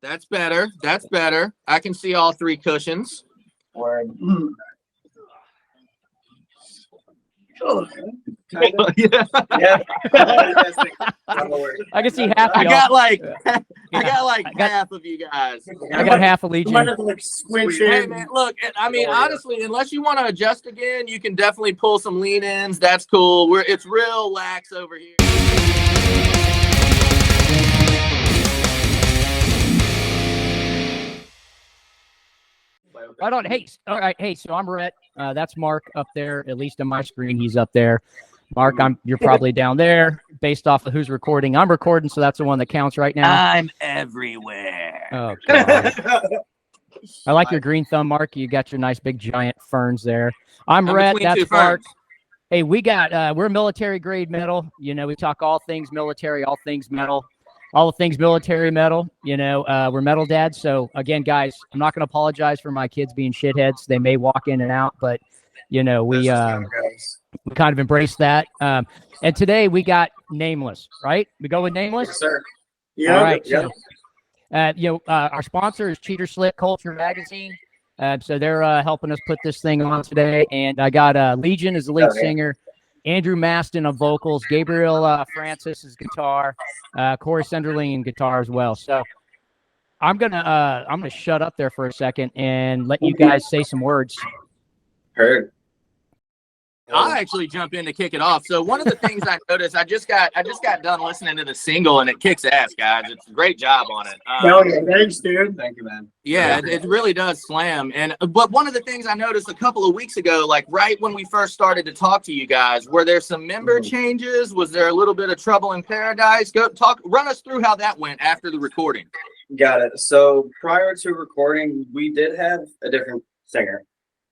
That's better. That's better. I can see all three cushions. Word. Yeah. Yeah. I can see half. I Y'all. got like half of you guys. I got half a You might Legion. have to like squinch Hey in. man, look, I mean honestly, unless you want to adjust again, you can definitely pull some lean ins. That's cool. It's real lax over here. Right on. Hey, all right. Hey, so I'm Rhett. That's Mark up there. At least on my screen, he's up there. Mark, you're probably down there. Based off of who's recording, I'm recording, so that's the one that counts right now. I'm everywhere. Oh, God. I like your green thumb, Mark. You got your nice big giant ferns there. I'm Rhett. between That's two Mark. ferns. Hey, we're military grade metal. You know, we talk all things military, all things metal, all things military metal. You know, we're metal dads. So again, guys, I'm not going to apologize for my kids being shitheads. They may walk in and out, but you know, we kind of embrace that. And today we got Nameless, right? We go with Nameless. Yes, sir. Yeah. All right. Yeah. So, our sponsor is Cheater Slick Culture Magazine. So they're helping us put this thing on today. And I got Legion as the lead singer, Andrew Maston on vocals, Gabriel Francis is guitar, Corey Sunderling in guitar as well. So I'm gonna shut up there for a second and let you guys say some words. Heard. I'll actually jump in to kick it off. So one of the things I noticed, I just got done listening to the single, and it kicks ass, guys. It's a great job on it. Hell yeah, thanks, dude. Thank you, man. Yeah, it really does slam. But one of the things I noticed a couple of weeks ago, like right when we first started to talk to you guys, were there some member changes? Was there a little bit of trouble in paradise? Run us through how that went after the recording. Got it. So prior to recording, we did have a different singer.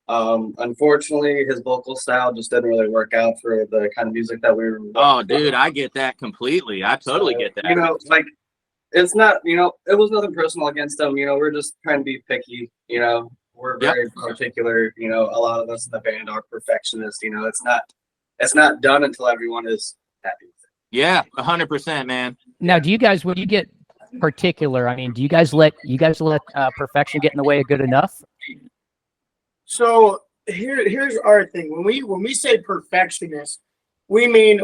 Unfortunately, his vocal style just didn't really work out for the kind of music that we were. Oh, dude, I get that completely. I totally get that. You know, like it's not. You know, it was nothing personal against him. You know, we're just trying to be picky. You know, we're very particular. You know, a lot of us in the band are perfectionists. You know, it's not done until everyone is happy. Yeah, 100%, man. Now, do you guys, when you get particular, I mean, do you guys let perfection get in the way of good enough? So here's our thing. When we say perfectionist, we mean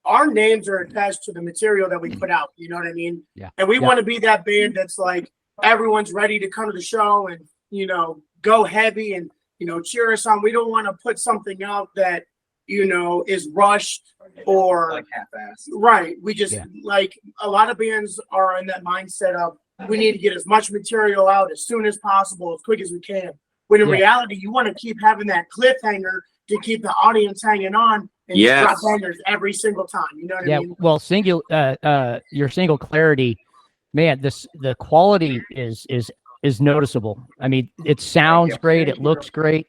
our names are attached to the material that we put out. You know what I mean? Yeah. And we want to be that band that's like everyone's ready to come to the show and, you know, go heavy and, you know, cheer us on. We don't want to put something out that, you know, is rushed or Like half-assed. right. We just like a lot of bands are in that mindset of we need to get as much material out as soon as possible, as quick as we can. When in reality, you want to keep having that cliffhanger to keep the audience hanging on and drop bangers every single time. You know what I mean? Well, your single Clarity, man, the quality is noticeable. I mean, it sounds great. It looks great.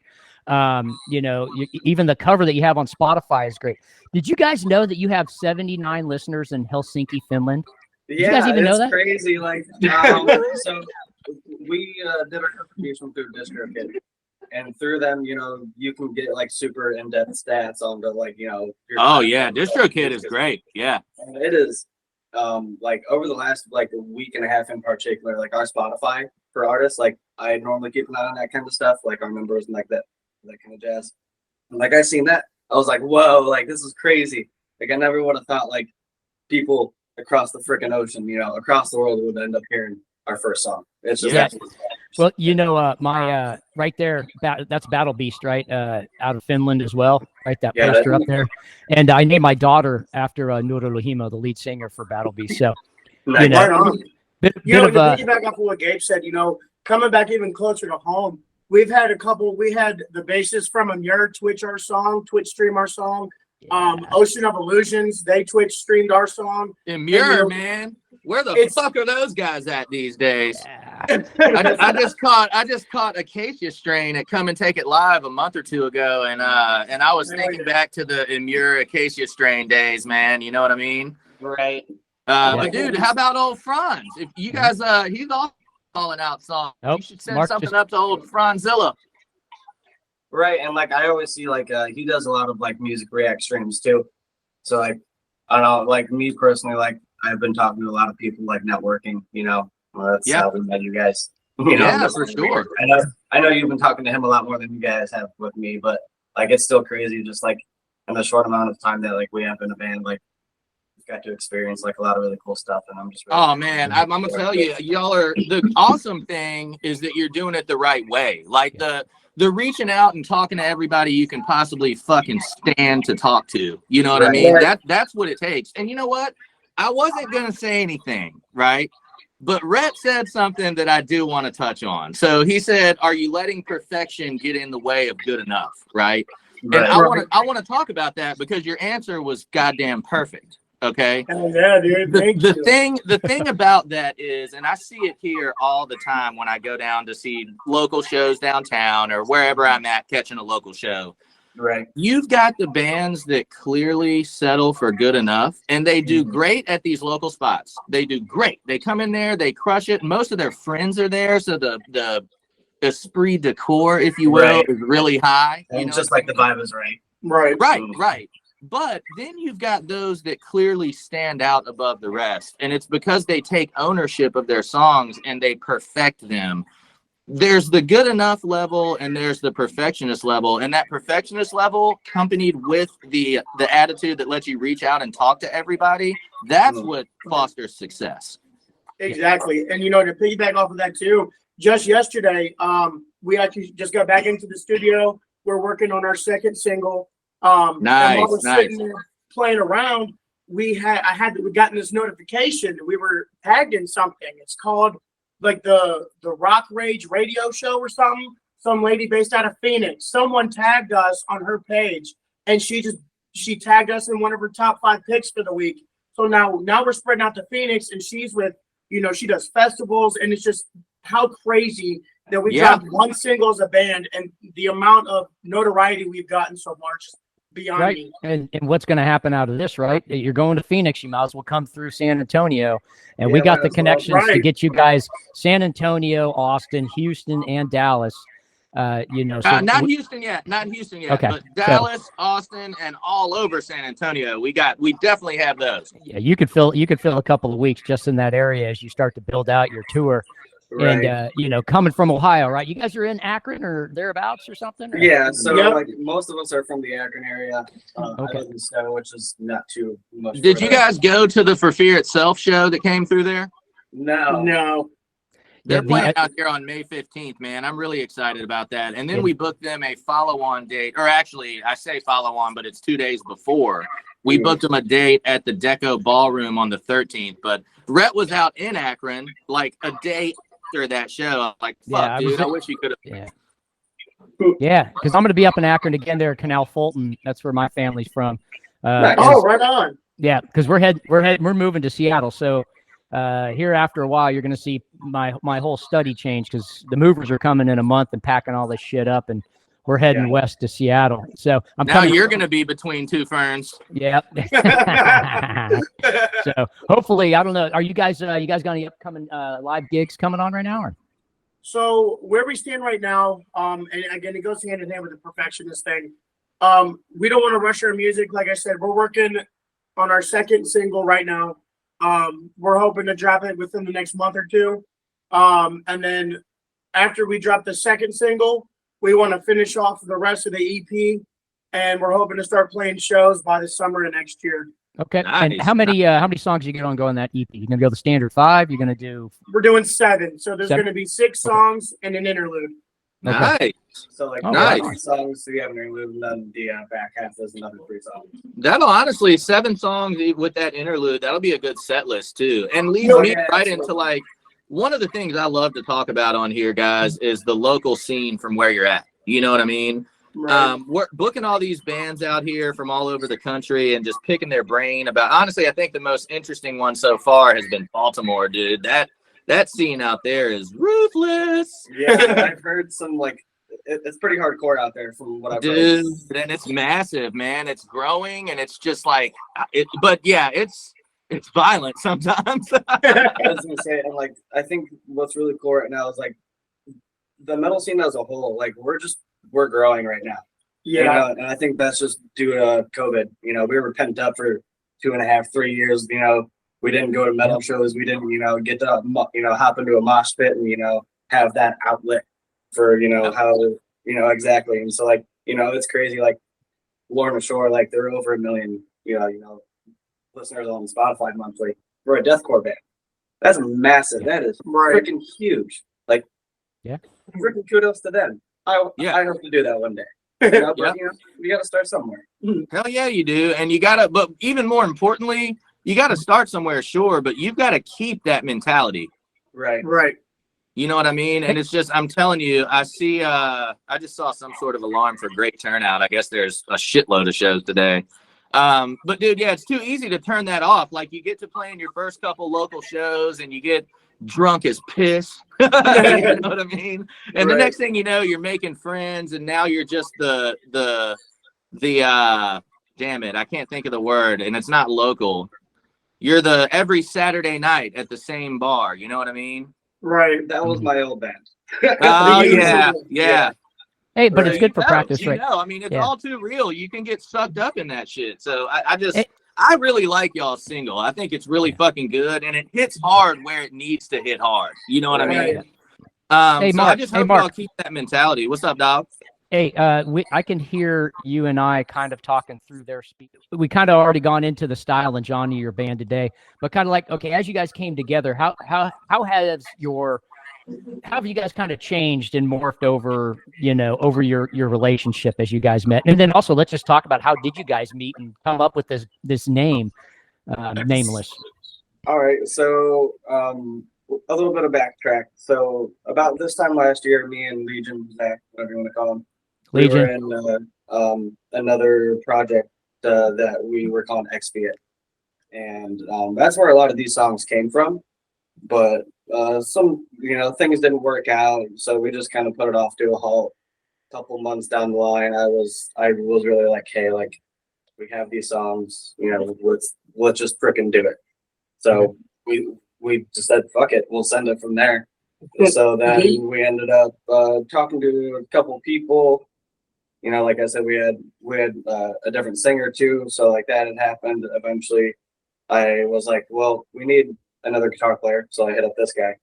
You know, even the cover that you have on Spotify is great. Did you guys know that you have 79 listeners in Helsinki, Finland? Did you guys even know that? Crazy. Like, so we did our contribution through DistroKid, and through them, you know, you can get like super in-depth stats on the like, you know. DistroKid is great. Yeah, and it is. Like over the last like a week and a half in particular, like our Spotify for artists, like I normally keep an eye on that kind of stuff, like our members and like that kind of jazz. And like I seen that, I was like, whoa, like this is crazy. Like I never would have thought like people across the freaking ocean, you know, across the world would end up hearing our first song. It's just well, you know, my right there, that's Battle Beast, right? Out of Finland as well, right? That poster up there. And I named my daughter after Noora Lohima, the lead singer for Battle Beast. So, you know, to piggyback off of what Gabe said, you know, coming back even closer to home, we had the bassist from Amur Twitch stream our song. Ocean of Illusions, they Twitch streamed our song. Amur, man. Where the fuck are those guys at these days? I just caught Acacia Strain at Come and Take It Live a month or two ago, and I was thinking back to the Amur Acacia Strain days, man. You know what I mean? Right. But dude, how about old Franz? If you guys, he's all calling out songs. You should send something up to old Franzilla. Right, and like I always see, like he does a lot of like music react streams too. So like I don't know, like me personally, like I've been talking to a lot of people, like networking, you know, Well, that's Yeah. about you guys. Yeah, for sure. I know you've been talking to him a lot more than you guys have with me, but like it's still crazy just like in the short amount of time that like we have been a band, like we've got to experience like a lot of really cool stuff, and I'm just really Oh man, I'm gonna tell you, y'all are the awesome thing is that you're doing it the right way. Like the reaching out and talking to everybody you can possibly fucking stand to talk to. You know what I mean? That's what it takes. And you know what? I wasn't gonna say anything, right? But Rhett said something that I do want to touch on. So he said, "Are you letting perfection get in the way of good enough?" Right? And I want to talk about that because your answer was goddamn perfect. Okay. Oh, yeah, dude. The thing about that is, and I see it here all the time when I go down to see local shows downtown or wherever I'm at catching a local show. Right. You've got the bands that clearly settle for good enough, and they do great at these local spots. They do great. They come in there, they crush it. Most of their friends are there, so the esprit de corps, if you will, is really high. And just like the vibe is right. Right. But then you've got those that clearly stand out above the rest, and it's because they take ownership of their songs and they perfect them. There's the good enough level and there's the perfectionist level, and that perfectionist level accompanied with the attitude that lets you reach out and talk to everybody, that's what fosters success. Exactly. And you know, to piggyback off of that too, just yesterday, we actually just got back into the studio. We're working on our second single. And while we're sitting there playing around, we gotten this notification. We were tagged in something. It's called like the Rock Rage radio show or something. Some lady based out of Phoenix. Someone tagged us on her page, and she tagged us in one of her top 5 picks for the week. So now we're spreading out to Phoenix, and she's with, you know, she does festivals, and it's just how crazy that we dropped one single as a band, and the amount of notoriety we've gotten so far just beyond me. And what's going to happen out of this, right? You're going to Phoenix, you might as well come through San Antonio, and we got the connections to get you guys San Antonio, Austin, Houston, and Dallas. You know, so not Houston yet, okay. But Dallas, Austin, and all over San Antonio. We definitely have those. Yeah, you could fill a couple of weeks just in that area as you start to build out your tour. Right. And you know, coming from Ohio, right? You guys are in Akron or thereabouts or something? Or? Yeah, so like most of us are from the Akron area. Okay. I live in Stowe, which is not too much. Did you guys go to the For Fear Itself show that came through there? No. They're playing out here on May 15th, man. I'm really excited about that. And then we booked them a follow-on date, or actually, I say follow-on, but it's 2 days before. We booked them a date at the Deco Ballroom on the 13th. But Rhett was out in Akron like a day after that show. I'm like, fuck, dude, I wish you could have. Yeah, because I'm going to be up in Akron again there at Canal Fulton. That's where my family's from. Right on. Yeah, because we're moving to Seattle. So here after a while, you're going to see my whole study change because the movers are coming in a month and packing all this shit up, and we're heading west to Seattle. So you're going to be between two ferns. Yep. So hopefully, I don't know. Are you guys got any upcoming live gigs coming on right now? Or? So where we stand right now, and again, it goes hand in hand with the perfectionist thing. We don't want to rush our music. Like I said, we're working on our second single right now. We're hoping to drop it within the next month or two. And then after we drop the second single, we want to finish off the rest of the EP, and we're hoping to start playing shows by the summer of next year. Okay. Nice. And how many songs are you going to go on that EP? You're going to go the standard 5? You're going to do? We're doing 7. So there's going to be 6 songs and an interlude. Okay. Nice. So like 9 songs, so we have an interlude, and then the back half is another 3 songs. That'll honestly 7 songs with that interlude. That'll be a good set list too, and leads me right into like one of the things I love to talk about on here, guys, is the local scene from where you're at. You know what I mean? Right. We're booking all these bands out here from all over the country and just picking their brain about. Honestly, I think the most interesting one so far has been Baltimore, dude. That scene out there is ruthless. Yeah, I've heard some like it's pretty hardcore out there from what I've heard. Dude, and it's massive, man. It's growing, and it's just like it. But yeah, it's violent sometimes. I was gonna say, and like I think what's really cool right now is like the metal scene as a whole. Like we're growing right now. Yeah, you know? And I think that's just due to COVID. You know, we were pent up for 2.5, 3 years. You know, we didn't go to metal shows. We didn't, get to, hop into a mosh pit and, have that outlet for, how, exactly. And so like, it's crazy. Like Lorna Shore, like there are over 1 million, listeners on Spotify monthly. We're a deathcore band. That's massive. That is freaking huge. Like, freaking kudos to them. I hope to do that one day. But, we got to start somewhere. Hell yeah, you do. And you got to, but even more importantly, you got to start somewhere, sure, but you've got to keep that mentality. Right. You know what I mean? And it's just, I'm telling you, I just saw some sort of alarm for great turnout. I guess there's a shitload of shows today. But dude, yeah, it's too easy to turn that off. Like you get to playing your first couple local shows and you get drunk as piss. You know what I mean? And the next thing you know, you're making friends and now you're just the damn it, I can't think of the word, and it's not local. You're the every Saturday night at the same bar. You know what I mean? Right. That was my old band. Oh yeah. Hey, but it's good for practice, right? I mean, it's all too real. You can get sucked up in that shit. So I really like y'all's single. I think it's really fucking good, and it hits hard where it needs to hit hard. You know what I mean? Hey, so Mark, I just hope y'all keep that mentality. What's up, dog? Hey, I can hear you and I kind of talking through their speech. We kind of already gone into the style and genre of your band today, but kind of like, okay, as you guys came together, how have you guys kind of changed and morphed over your relationship as you guys met? And then also let's just talk about how did you guys meet and come up with this name, Nameless. All right. So, a little bit of backtrack. So about this time last year, me and Legion, Zach, whatever you want to call him, Legion. we were in another project that we were calling Expiate. And that's where a lot of these songs came from. But some, things didn't work out. So we just kind of put it off to a halt. A couple months down the line, I was really like, hey, like we have these songs, let's just frickin' do it. So we just said, fuck it, we'll send it from there. So then we ended up talking to a couple people. Like I said, we had a different singer too. So like that had happened. Eventually, I was like, well, we need another guitar player. So I hit up this guy.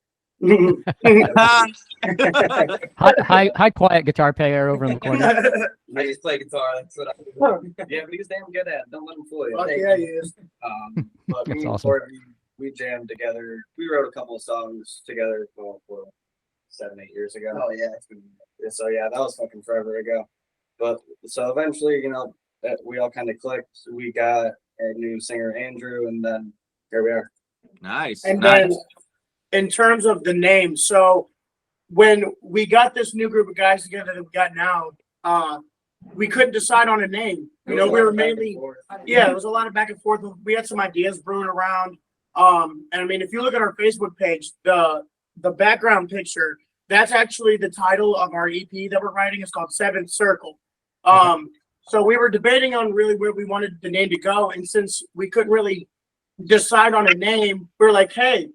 High quiet guitar player over in the corner. I just play guitar. That's what I do. Yeah, but he's damn good at it. Don't let him fool you. Fuck yeah, he is. But That's me and awesome. Courtney, we jammed together. We wrote a couple of songs together for 7-8 years ago. Oh yeah, so yeah, that was fucking forever ago. But so eventually, we all kind of clicked. We got our new singer Andrew, and then here we are. Nice. And then in terms of the name, so when we got this new group of guys together that we got now, we couldn't decide on a name. We were mainly, it was a lot of back and forth. We had some ideas brewing around. And I mean, if you look at our Facebook page, the background picture, that's actually the title of our EP that we're writing. It's called Seventh Circle. So we were debating on really where we wanted the name to go. And since we couldn't really decide on a name, we're like, hey,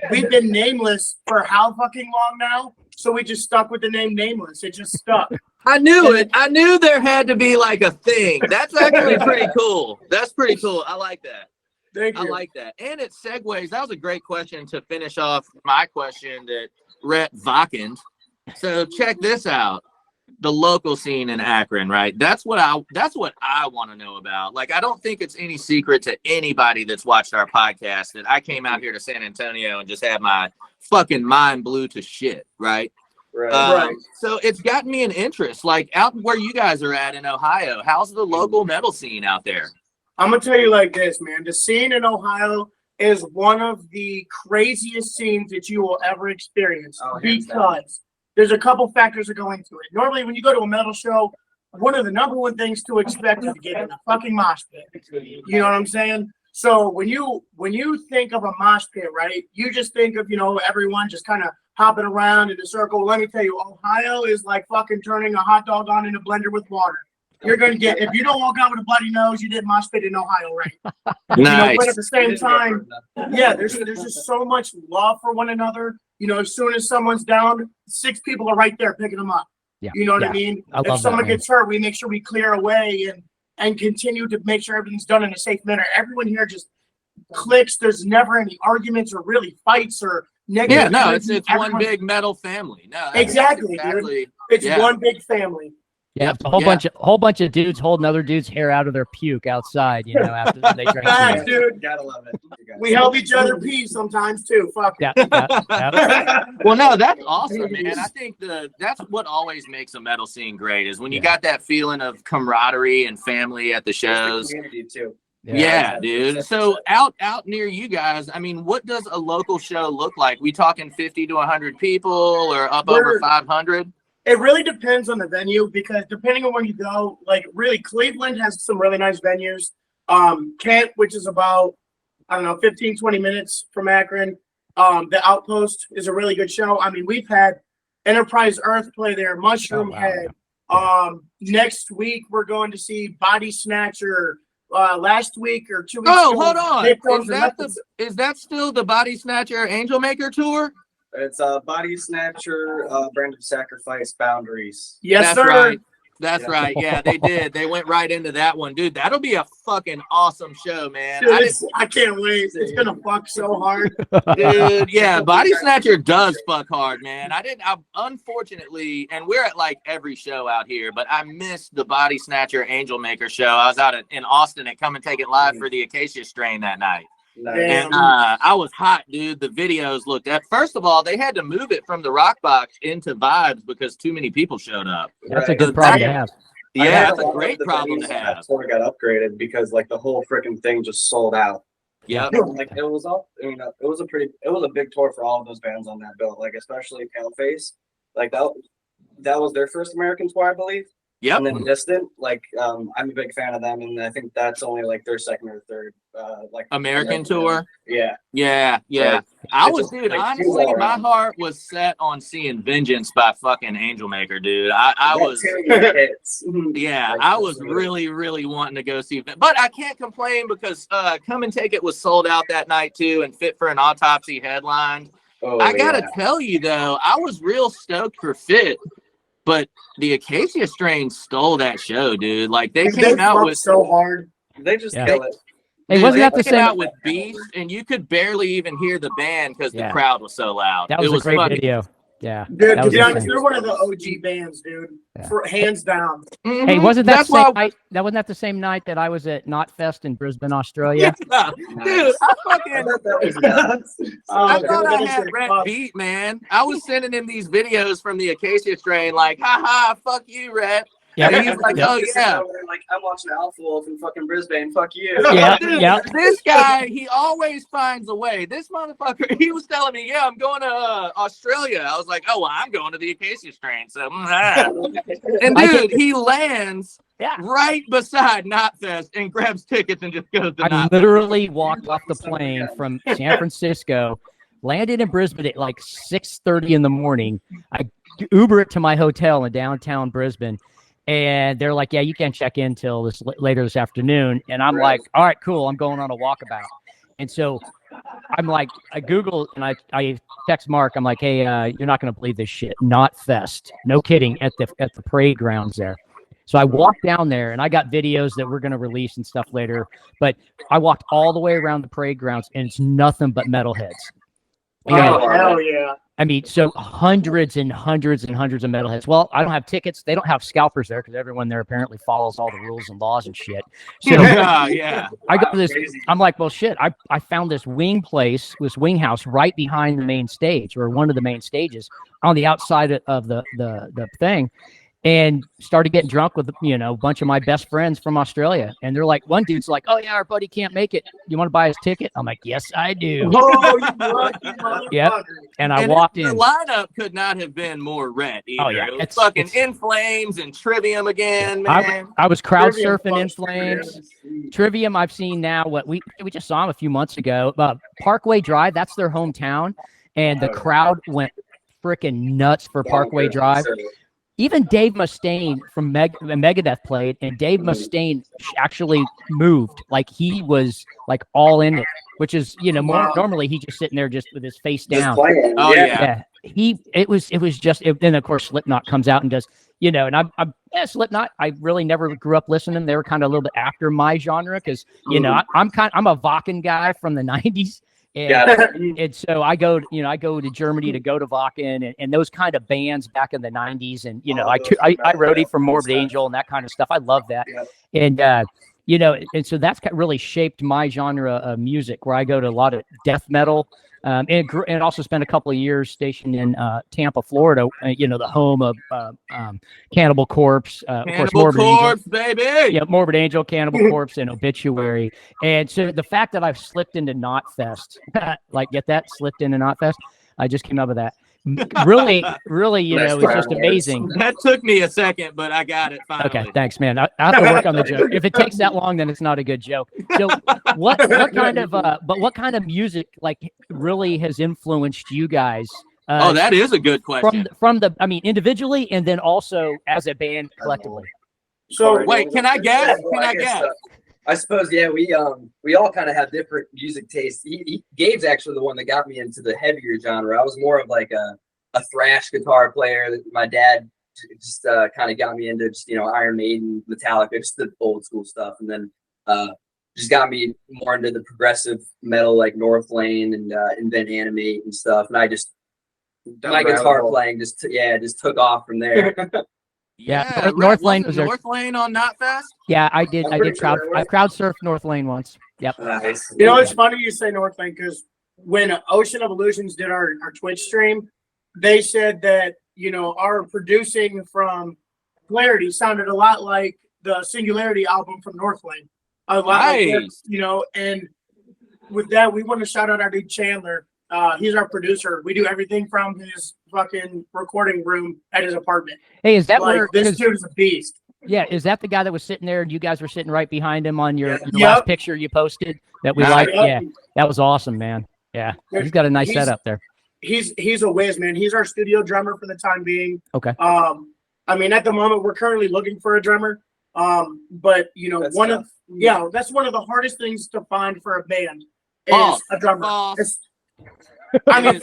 we've been nameless for how fucking long now? So we just stuck with the name Nameless. It just stuck. I knew it. I knew there had to be like a thing. That's actually pretty cool. That's pretty cool. I like that. Thank you. I like that. And it segues. That was a great question to finish off my question that Rhett Vakend. So check this out. The local scene in Akron, right? That's what I want to know about. Like, I don't think it's any secret to anybody that's watched our podcast that I came out here to San Antonio and just had my fucking mind blew to shit, right? Right. So it's gotten me an interest. Like, out where you guys are at in Ohio, how's the local metal scene out there? I'm gonna tell you like this, man. The scene in Ohio is one of the craziest scenes that you will ever experience because there's a couple factors that go into it. Normally, when you go to a metal show, one of the number one things to expect is to get in a fucking mosh pit. You know what I'm saying? So when you think of a mosh pit, right, you just think of, everyone just kind of hopping around in a circle. Let me tell you, Ohio is like fucking turning a hot dog on in a blender with water. You're going to get, if you don't walk out with a bloody nose, you did mosh pit in Ohio, right? Nice. But at the same time, there's just so much love for one another. As soon as someone's down, 6 people are right there picking them up. Yeah. You know what I mean? If someone gets hurt, we make sure we clear away and continue to make sure everything's done in a safe manner. Everyone here just cliques. There's never any arguments or really fights or negative. Yeah, no, it's energy. one big metal family. No, that's Exactly, exactly. It's one big family. Yeah, it's a whole bunch of dudes holding other dudes' hair out of their puke outside, you know, after they drink. Facts, dude. Gotta love it. We help each other pee sometimes too. Fuck Yeah. Well, no, that's awesome, man. I think that's what always makes a metal scene great is when you got that feeling of camaraderie and family at the shows. The community too. Yeah, dude. So out near you guys, I mean, what does a local show look like? We talking 50 to 100 people or up over 500? It really depends on the venue because depending on where you go, like really Cleveland has some really nice venues. Kent, which is about, 15, 20 minutes from Akron. The Outpost is a really good show. I mean, we've had Enterprise Earth play there, Mushroom Head. Next week, we're going to see Body Snatcher. Last week or 2 weeks ago. Hold on. Is that still the Body Snatcher Angel Maker tour? It's Body Snatcher, Brand of Sacrifice, Boundaries. Yes, That's sir. right. That's right. Yeah, they did. They went right into that one, dude. That'll be a fucking awesome show, man. Dude, I can't wait. It's gonna fuck so hard, dude. Yeah, Body Snatcher does fuck hard, man. I unfortunately, and we're at like every show out here, but I missed the Body Snatcher Angel Maker show. I was out in Austin at Come and Take It Live for the Acacia Strain that night. And I was hot, dude. The videos looked at. First of all, they had to move it from the Rock Box into Vibes because too many people showed up. That's a good problem to have. Yeah, that's a great problem to have. Before it got upgraded because like the whole freaking thing just sold out. Yeah, like it was all. It was a big tour for all of those bands on that bill. Like especially Paleface. Like that was their first American tour, I believe. Yep. And then Distant, like I'm a big fan of them, and I think that's only like their second or third like American tour. Yeah. Like, honestly, my heart was set on seeing Vengeance by fucking Angel Maker, dude. I was really, really wanting to go see, but I can't complain because Come and Take It was sold out that night too, and Fit for an Autopsy headlined. I gotta tell you though, I was real stoked for Fit. But the Acacia Strain stole that show, dude. Like they came out with so hard. They just kill it. Hey, wasn't that the came same? Out with Beast, and you could barely even hear the band because the crowd was so loud. That was a great video. Yeah, dude. To be honest, they're one of the OG bands, dude. For hands down. Mm-hmm. Hey, wasn't that night? That wasn't that the same night that I was at Knotfest in Brisbane, Australia? Yeah. Dude, I thought I had Rhett beat, man. I was sending him these videos from the Acacia Strain, like, haha, fuck you, Rhett. Yeah, and he's like, oh yeah. Like I'm watching Alpha Wolf in fucking Brisbane. Fuck you. Yeah, dude, This guy, he always finds a way. This motherfucker, he was telling me, yeah, I'm going to Australia. I was like, oh, well, I'm going to the Acacia Strain. So, and dude, he lands right beside Knotfest and grabs tickets and just goes to I Knotfest. literally walked off the plane from San Francisco, landed in Brisbane at like 6:30 in the morning. I Uber it to my hotel in downtown Brisbane. And they're like, yeah, you can't check in till later this afternoon. And I'm like, all right, cool. I'm going on a walkabout. And so I'm like, I Google and I text Mark. I'm like, hey, you're not going to believe this shit. Knotfest. No kidding. At the parade grounds there. So I walked down there and I got videos that we're going to release and stuff later. But I walked all the way around the parade grounds and it's nothing but metalheads. Oh, hell yeah. I mean, so hundreds and hundreds and hundreds of metalheads. Well, I don't have tickets. They don't have scalpers there because everyone there apparently follows all the rules and laws and shit. So yeah. I go to this. I'm like, well, shit. I found this wing place, this wing house right behind the main stage or one of the main stages on the outside of the thing. And started getting drunk with, a bunch of my best friends from Australia. And they're like, one dude's like, oh, yeah, our buddy can't make it. You want to buy his ticket? I'm like, yes, I do. Oh, you lucky Yep. And I walked in. The lineup could not have been more red either. Oh, yeah. It was fucking In Flames and Trivium again, man. I was crowd surfing In Flames. Trivium I've seen now. We just saw him a few months ago. Parkway Drive, that's their hometown. And the crowd went freaking nuts for Parkway Drive. even Dave Mustaine from Megadeth played, and Dave Mustaine actually moved, like he was like all in it, which is, you know, more normally he's just sitting there just with his face down. Playing. Oh yeah. It was just, then of course Slipknot comes out and does, you know, and I'm Slipknot, I really never grew up listening. They were kind of a little bit after my genre because, you know, I'm a Wacken guy from the 90s. And so I go to Germany to go to Wacken and those kind of bands back in the 90s. And, you know, I roadie for Morbid Angel and that kind of stuff. I love that. And, you know, and so that's really shaped my genre of music, where I go to a lot of death metal, and also spent a couple of years stationed in Tampa, Florida, you know, the home of Cannibal Corpse, of course, Morbid Corpse, Angel. baby. Yeah, Morbid Angel, Cannibal Corpse, and Obituary. And so the fact that I've slipped into Knotfest, like, get that? Slipped into Knotfest? I just came up with that. Really, you know, it's just amazing. That took me a second, but I got it finally. Okay, thanks, man. I have to work on the joke. If it takes that long, then it's not a good joke. So, what kind of music like really has influenced you guys? That is a good question. From the, I mean, individually, and then also as a band collectively. So wait, can I guess? I suppose, yeah, we all kind of have different music tastes. Gabe's actually the one that got me into the heavier genre. I was more of like a thrash guitar player. My dad just kind of got me into just, you know, Iron Maiden, Metallica, just the old school stuff, and then just got me more into the progressive metal like North Lane and Invent Animate and stuff. And I just my guitar playing just took off from there. Yeah, North Lane was North Lane on Knotfest. Yeah, I did crowd surfed North Lane once. Yep. Nice. You know, it's funny you say North Lane, because when Ocean of Illusions did our Twitch stream, they said that, you know, our producing from Clarity sounded a lot like the Singularity album from North Lane. A lot like that, you know, and with that, we want to shout out our dude Chandler. He's our producer. We do everything from his fucking recording room at his apartment. Hey, is that like, where this dude is a beast? Yeah, is that the guy that was sitting there and you guys were sitting right behind him on your last picture you posted that we liked? Yeah, that was awesome, man. Yeah, he's got a nice setup there. He's a whiz, man. He's our studio drummer for the time being. Okay. I mean, at the moment, we're currently looking for a drummer. But you know, that's one of the hardest things to find for a band is a drummer. I mean,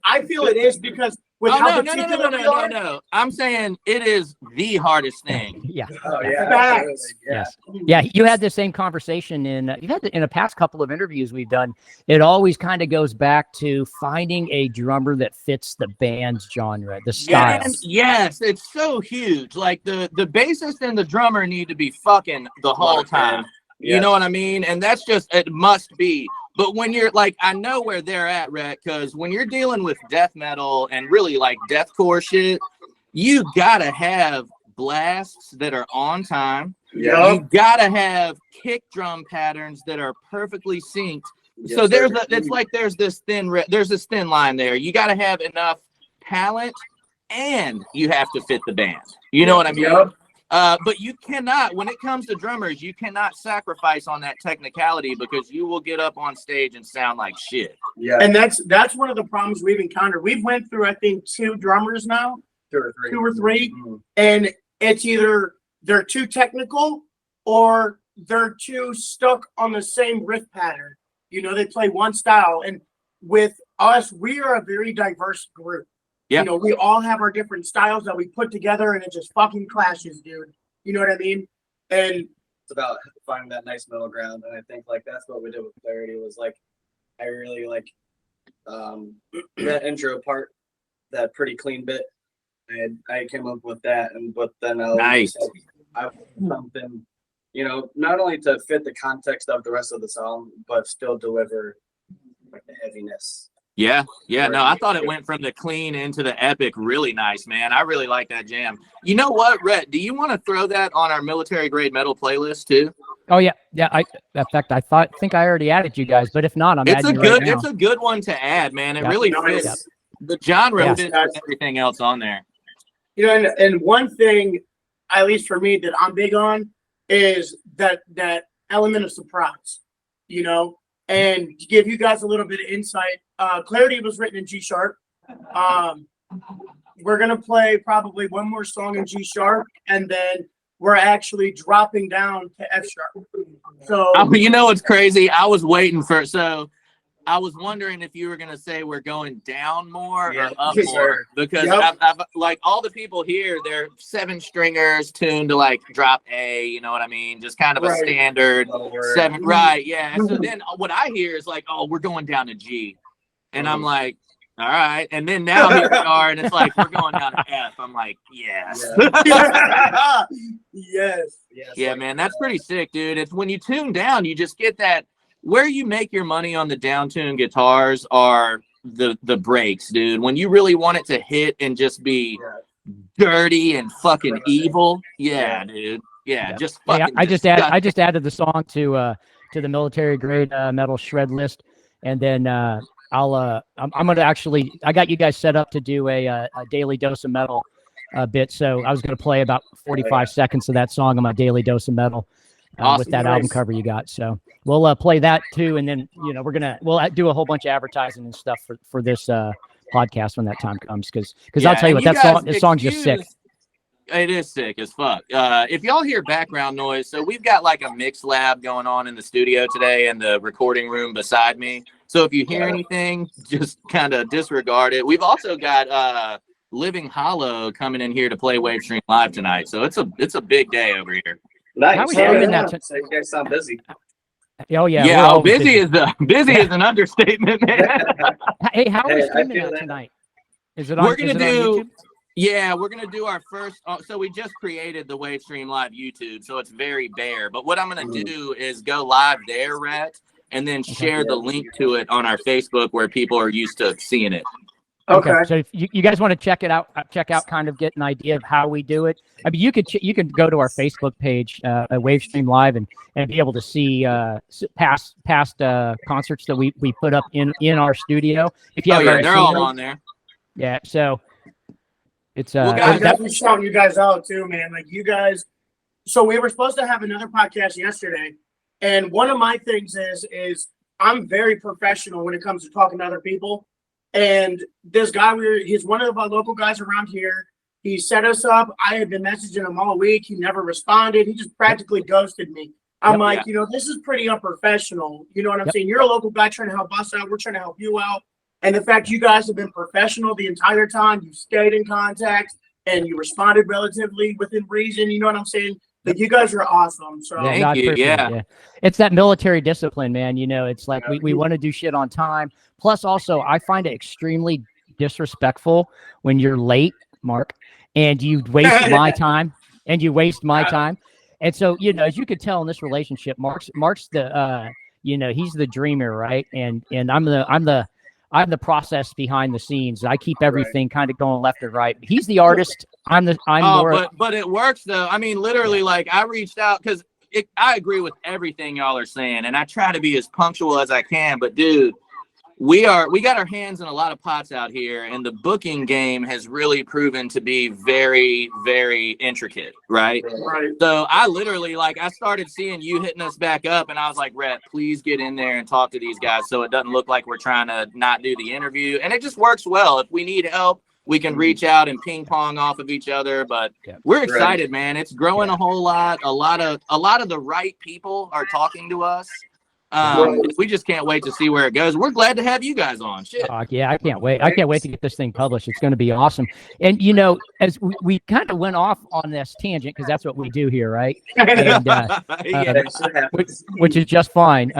I feel it is because with no. I'm saying it is the hardest thing. Yeah. Oh yeah. Yes. Yeah. You had the same conversation you've had in a past couple of interviews we've done. It always kind of goes back to finding a drummer that fits the band's genre, the style. Yes, it's so huge. Like the bassist and the drummer need to be fucking the whole time. You know what I mean? And that's just, it must be. But when you're like, I know where they're at, Rhett, because when you're dealing with death metal and really like deathcore shit, you gotta have blasts that are on time. You gotta have kick drum patterns that are perfectly synced. So there's this thin line there. You gotta have enough talent and you have to fit the band. You know what I mean? But you cannot, when it comes to drummers, you cannot sacrifice on that technicality because you will get up on stage and sound like shit. Yeah. And that's one of the problems we've encountered. We've went through, I think, 2 drummers now, 2 or 3, mm-hmm. And it's either they're too technical or they're too stuck on the same riff pattern. You know, they play one style. And with us, we are a very diverse group. Yeah. You know, we all have our different styles that we put together and it just fucking clashes, dude. You know what I mean? And it's about finding that nice middle ground. And I think like that's what we did with Clarity was like, I really like that intro part, that pretty clean bit. And I came up with that. But then I something, you know, not only to fit the context of the rest of the song, but still deliver like the heaviness. Yeah. No, I thought it went from the clean into the epic really nice, man. I really like that jam. You know what, Rhett? Do you want to throw that on our military grade metal playlist too? Oh yeah. In fact, I think I already added you guys, but if not, it's a good one to add, man. It really fits the genre fits everything else on there. You know, and one thing, at least for me, that I'm big on is that element of surprise. You know. And to give you guys a little bit of insight, Clarity was written in G sharp. we're gonna play probably one more song in G sharp, and then we're actually dropping down to F sharp. So you know what's crazy? I was waiting for I was wondering if you were gonna say we're going down more or up more, because I've like all the people here, they're 7-stringers tuned to like drop A, you know what I mean? Just kind of a standard 7, right? Yeah. So then what I hear is like, oh, we're going down to G, and I'm like, all right. And then now here we are, and it's like we're going down to F. I'm like, yes. Yes. Yeah, man, that's pretty sick, dude. It's when you tune down, you just get that. Where you make your money on the down-tuned guitars are the breaks, dude. When you really want it to hit and just be dirty and fucking evil, dude. Yeah, just fucking. Hey, I just added the song to the military grade metal shred list, and then I'm gonna actually, I got you guys set up to do a daily dose of metal bit, so I was gonna play about 45 seconds of that song on my daily dose of metal. Awesome. With that album cover you got, so we'll play that too, and then we'll do a whole bunch of advertising and stuff for this podcast when that time comes, because I'll tell you what, this song's just sick. It is sick as fuck. If y'all hear background noise, so we've got like a mix lab going on in the studio today in the recording room beside me. So if you hear anything, just kind of disregard it. We've also got Living Hollow coming in here to play Wavestream Live tonight, so it's a big day over here. Nice. How are we doing that? So you guys sound busy. Oh yeah. Yeah. Busy is an understatement, man. Hey, how are we streaming that tonight? Is it on? We're gonna do. Yeah, we're gonna do our first. So we just created the Wavestream Live YouTube, so it's very bare. But what I'm gonna do is go live there, Rhett, and then share the link to it on our Facebook where people are used to seeing it. Okay. So if you guys want to check out, kind of get an idea of how we do it. I mean, you could go to our Facebook page, Wavestream Live, and be able to see past concerts that we put up in our studio. If you they're all on there. Yeah. So it's I'm definitely shouting you guys out too, man. Like you guys. So we were supposed to have another podcast yesterday, and one of my things is I'm very professional when it comes to talking to other people. And this guy, he's one of our local guys around here. He set us up. I had been messaging him all week. He never responded. He just practically ghosted me. I'm this is pretty unprofessional. You know what I'm saying? You're a local guy trying to help us out. We're trying to help you out. And the fact you guys have been professional the entire time, you stayed in contact, and you responded relatively within reason. You know what I'm saying? Like you guys are awesome. So thank you. Yeah. It's that military discipline, man. You know, it's like we want to do shit on time. Plus, also, I find it extremely disrespectful when you're late, Mark, and you waste my time, and And so, as you could tell in this relationship, Mark's the he's the dreamer, right? And I'm the process behind the scenes. I keep everything kind of going left and right. He's the artist. But it works though. I mean, literally, like I reached out because I agree with everything y'all are saying, and I try to be as punctual as I can. But dude, we got our hands in a lot of pots out here, and the booking game has really proven to be very, very intricate, right? So I literally, I started seeing you hitting us back up, and I was like, Rhett, please get in there and talk to these guys so it doesn't look like we're trying to not do the interview. And it just works well. If we need help, we can reach out and ping pong off of each other. But we're excited, man. It's growing a whole lot. A lot of the right people are talking to us. We just can't wait to see where it goes. We're glad to have you guys on. Shit. Yeah, I can't wait. I can't wait to get this thing published. It's going to be awesome. And as we kind of went off on this tangent because that's what we do here, right? And, which is just fine.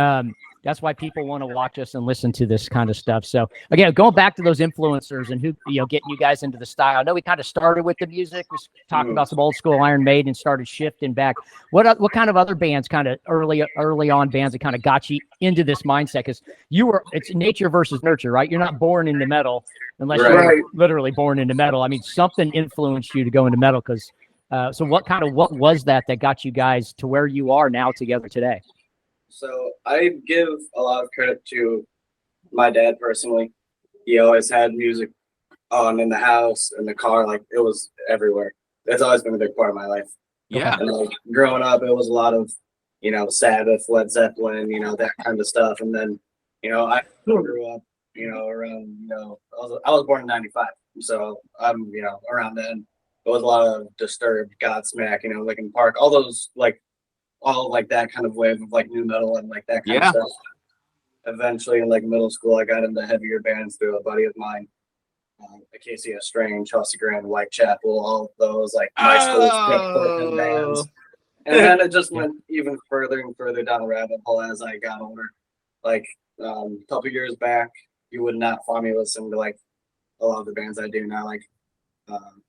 That's why people want to watch us and listen to this kind of stuff. So again, going back to those influencers and who, getting you guys into the style. I know we kind of started with the music, was talking about some old school Iron Maiden and started shifting back. What kind of other bands kind of early on bands that kind of got you into this mindset? Because it's nature versus nurture, right? You're not born into metal unless you're literally born into metal. I mean, something influenced you to go into metal because, so what was that got you guys to where you are now together today? So I give a lot of credit to my dad personally. He always had music on in the house, in the car, like it was everywhere. That's always been a big part of my life. Yeah. And growing up, it was a lot of, Sabbath, Led Zeppelin, that kind of stuff. And then, I grew up, around, I was born in 95. So I'm, around then. It was a lot of Disturbed, Godsmack, Linkin Park, all those all that kind of wave of new metal and that kind of stuff. Eventually, in middle school, I got into heavier bands through a buddy of mine. Acacia Strain, Chelsea Grand, Whitechapel, all of those my school bands. And then it just went even further and further down the rabbit hole as I got older. A couple years back, you would not find me listening to a lot of the bands I do now,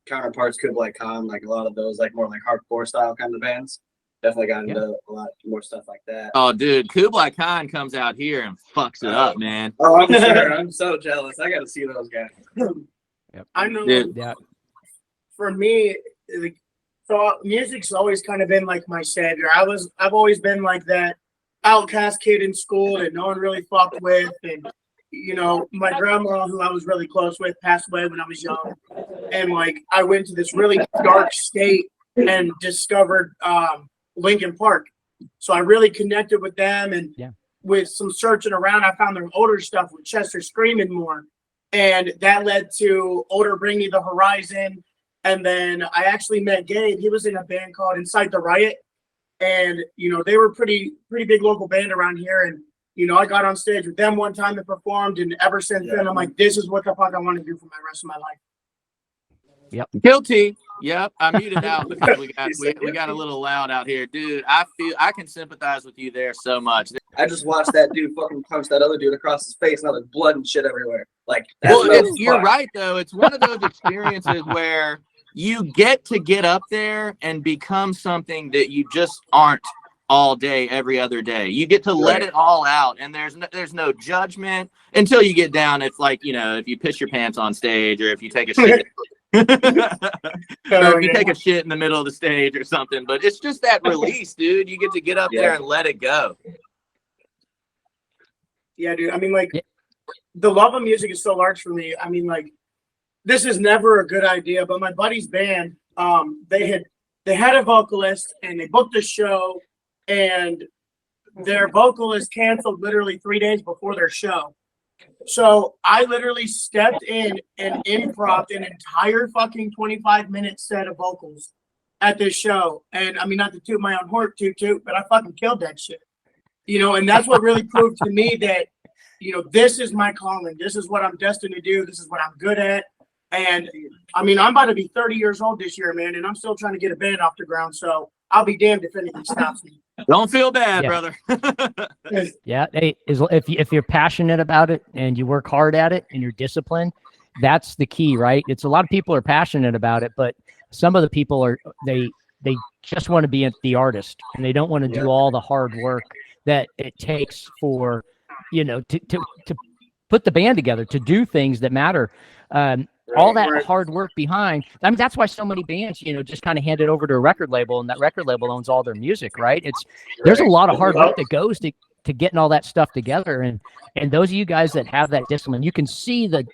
Counterparts, Kublai Khan, a lot of those more hardcore style kind of bands. Definitely got into a lot more stuff like that. Oh, dude, Kublai Khan comes out here and fucks it up, man. Oh, I'm sure. I'm so jealous. I got to see those guys. Yep. I know. Dude. For me, so music's always kind of been my savior. I've always been that outcast kid in school that no one really fucked with, and my grandma, who I was really close with, passed away when I was young, and I went to this really dark state and discovered Linkin Park. So I really connected with them, and with some searching around, I found their older stuff with Chester Screaming more, and that led to older Bring Me the Horizon. And then I actually met Gabe. He was in a band called Inside the Riot, and they were pretty big local band around here. And I got on stage with them one time and performed, and ever since then I'm this is what the fuck I want to do for my rest of my life. Yep. Guilty. Yep. I muted out because we got a little loud out here, dude. I can sympathize with you there so much. I just watched that dude fucking punch that other dude across his face, and now there's blood and shit everywhere. You're right though. It's one of those experiences where you get to get up there and become something that you just aren't all day, every other day. You get to let it all out, and there's no judgment until you get down. It's if you piss your pants on stage, or if you take a shit. Or if you take a shit in the middle of the stage or something, but it's just that release, dude. You get to get up there and let it go. Yeah, dude. I mean, the love of music is so large for me. I mean, this is never a good idea, but my buddy's band, they had a vocalist, and they booked a show, and their vocalist canceled literally 3 days before their show. So I literally stepped in and improv an entire fucking 25-minute set of vocals at this show. And I mean, not to toot my own horn, toot, but I fucking killed that shit. And that's what really proved to me that, this is my calling. This is what I'm destined to do. This is what I'm good at. And I mean, I'm about to be 30 years old this year, man, and I'm still trying to get a band off the ground. So I'll be damned if anything stops me. Don't feel bad, brother. Yeah. Hey, if you're passionate about it and you work hard at it and you're disciplined, that's the key, right? It's a lot of people are passionate about it, but some of the people they just want to be the artist, and they don't want to do all the hard work that it takes for, to put the band together, to do things that matter. All that hard work behind. I mean, that's why so many bands, just kind of hand it over to a record label, and that record label owns all their music, right? There's a lot of hard work that goes to getting all that stuff together. And those of you guys that have that discipline, you can see the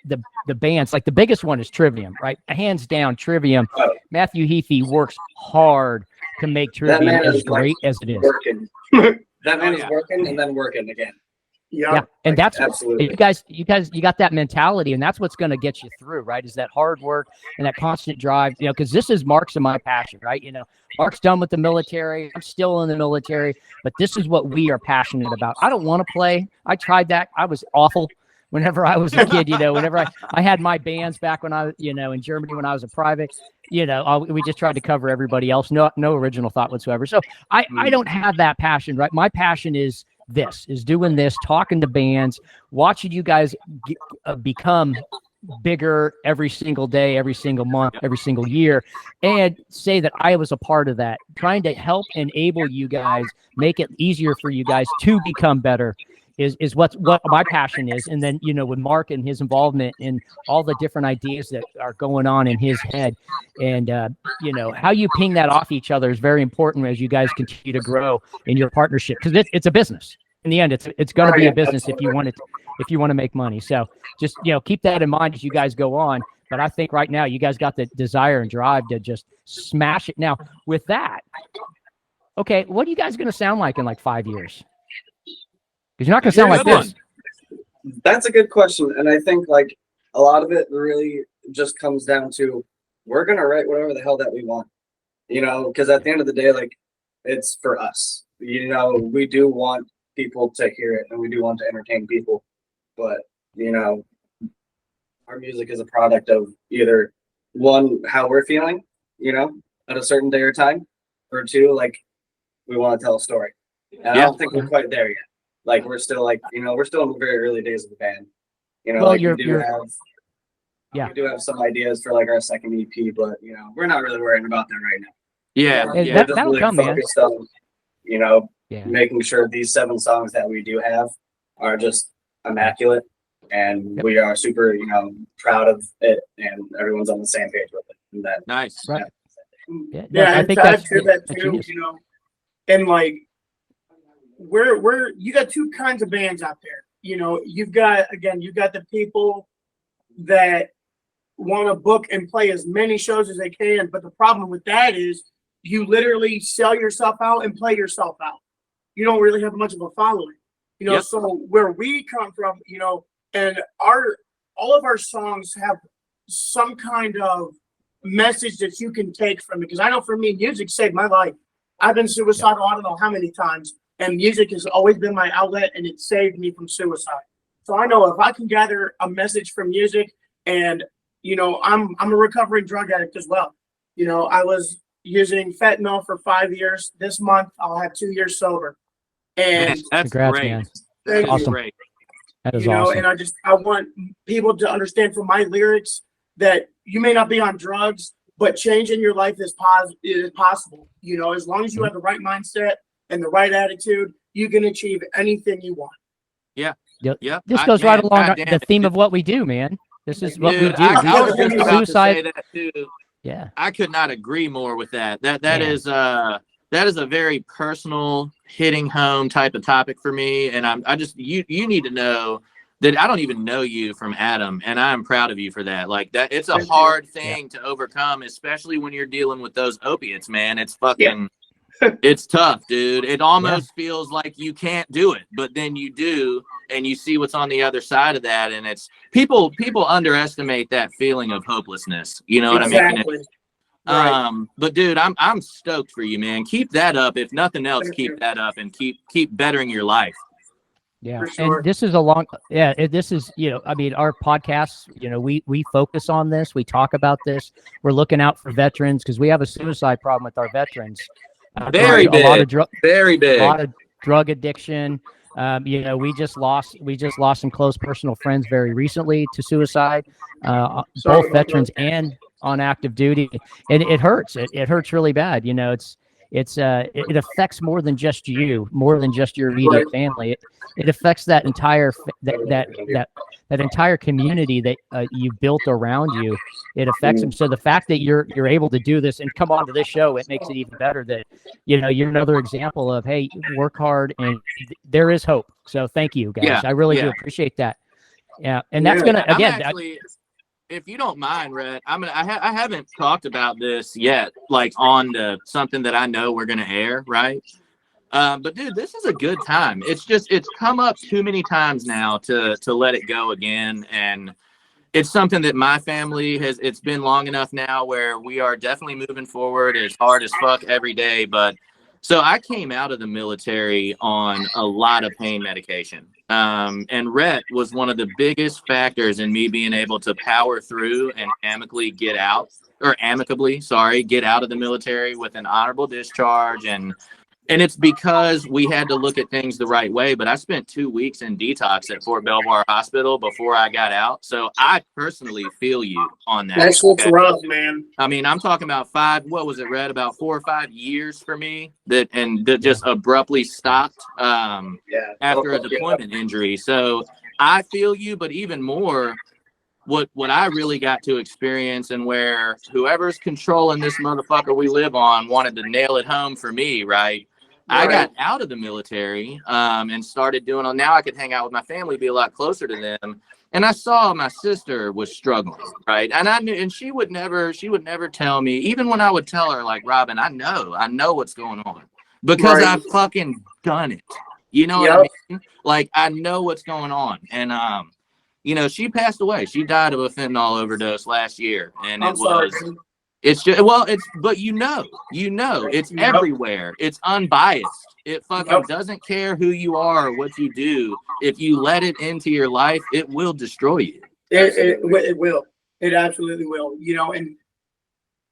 bands, the biggest one is Trivium, right? Hands down, Trivium. Matthew Heafy works hard to make Trivium as great as it is. Working. That man is working and then working again. Yeah, and that's absolutely. You got that mentality, and that's what's going to get you through, right? Is that hard work and that constant drive, because this is Mark's and my passion, right? Mark's done with the military. I'm still in the military, but this is what we are passionate about. I don't want to play. I tried that. I was awful whenever I was a kid, whenever I had my bands back when I was, in Germany when I was a private, we just tried to cover everybody else. No original thought whatsoever. So I don't have that passion, right? My passion is doing this, talking to bands, watching you guys become bigger every single day, every single month, every single year, and say that I was a part of that, trying to help enable you guys, make it easier for you guys to become better is what my passion is. And then, with Mark and his involvement in all the different ideas that are going on in his head, and, how you ping that off each other is very important as you guys continue to grow in your partnership, because it's a business. In the end, it's going to be a business if you want to make money. So just, keep that in mind as you guys go on. But I think right now you guys got the desire and drive to just smash it. Now with that, okay, what are you guys going to sound like in 5 years? Because you're not going to sound like this. That's a good question. And I think a lot of it really just comes down to we're gonna write whatever the hell that we want, you know, because at the end of the day, like it's for us. You know, we do want people to hear it and we do want to entertain people, but you know, our music is a product of either one, how we're feeling, you know, at a certain day or time, or two, like we want to tell a story. And I don't think we're quite there yet. Like we're still like, you know, we're still in the very early days of the band. You know, Well, like we do have some ideas for like our second EP, but you know, we're not really worrying about that right now. Yeah, We're yeah. just That'll really come, man. focused on, you know, Yeah. making sure these 7 songs that we do have are just immaculate, and we are super, you know, proud of it, and everyone's on the same page with it. And that, Nice. Right. Yeah, I think I'd that's say that too, genius. you know, and like you got two kinds of bands out there. You know, you've got the people that want to book and play as many shows as they can, but the problem with that is you literally sell yourself out and play yourself out. You don't really have much of a following, you know. Yep. So where we come from, you know, and all of our songs have some kind of message that you can take from it. Because I know for me, music saved my life. I've been suicidal, I don't know how many times, and music has always been my outlet, and it saved me from suicide. So I know if I can gather a message from music, and you know, I'm a recovering drug addict as well. You know, I was using fentanyl for 5 years. This month, I'll have 2 years sober. And Man, that's Congrats, great. man. That is Awesome. great. That is you know, awesome. and I want people to understand from my lyrics that you may not be on drugs, but changing your life is possible. You know, as long as you have the right mindset and the right attitude, you can achieve anything you want. Yeah. Yep. Yep. This goes right along goddamn the it, theme dude. of what we do, man. This is what we Dude, do. I was just about Suicide. to say that too. Yeah. I could not agree more with that. That Yeah. is a very personal, hitting home type of topic for me. And I just you need to know that I don't even know you from Adam, and I'm proud of you for that. Like that, it's a hard thing to overcome, especially when you're dealing with those opiates, man. It's fucking. It's tough, dude. It almost feels like you can't do it, but then you do, and you see what's on the other side of that. And it's people underestimate that feeling of hopelessness. You know what I mean? Right. But dude, I'm stoked for you, man. Keep that up. If nothing else, keep that up and keep bettering your life. Yeah. For sure. And this is this is, you know, I mean, our podcasts, you know, we focus on this. We talk about this. We're looking out for veterans because we have a suicide problem with our veterans. Very big. Very big. A lot of drug addiction. You know, we just lost some close personal friends very recently to suicide, both veterans and on active duty. And it hurts. It hurts really bad. You know, it affects more than just you, more than just your immediate family. It affects that entire that entire community that you built around you. It affects them. So the fact that you're able to do this and come on to this show, it makes it even better that, you know, you're another example of, hey, work hard and there is hope. So thank you, guys. Yeah, I really do appreciate that. Yeah. And that's going to, again, if you don't mind, Rhett, I haven't talked about this yet, like on something that I know we're going to air, right? But dude, this is a good time. It's come up too many times now to let it go again. And it's something that my family it's been long enough now where we are definitely moving forward as hard as fuck every day. But so I came out of the military on a lot of pain medication. And Rhett was one of the biggest factors in me being able to power through and amicably get out of the military with an honorable discharge. And it's because we had to look at things the right way. But I spent 2 weeks in detox at Fort Belvoir Hospital before I got out. So I personally feel you on that. That's what's rough, man. I mean, I'm talking about about 4 or 5 years for me that just abruptly stopped after a deployment injury. So I feel you, but even more, what I really got to experience and where whoever's controlling this motherfucker we live on wanted to nail it home for me, right? I got out of the military and started doing now I could hang out with my family, be a lot closer to them. And I saw my sister was struggling, right? And I knew, and she would never tell me, even when I would tell her, like, Robin, I know what's going on because I've fucking done it. You know what I mean? Like, I know what's going on. And you know, she passed away. She died of a fentanyl overdose last year, and I'm sorry. it's just, well, but it's everywhere. It's unbiased. It fucking doesn't care who you are or what you do. If you let it into your life, it will destroy you. It will. It absolutely will. You know, and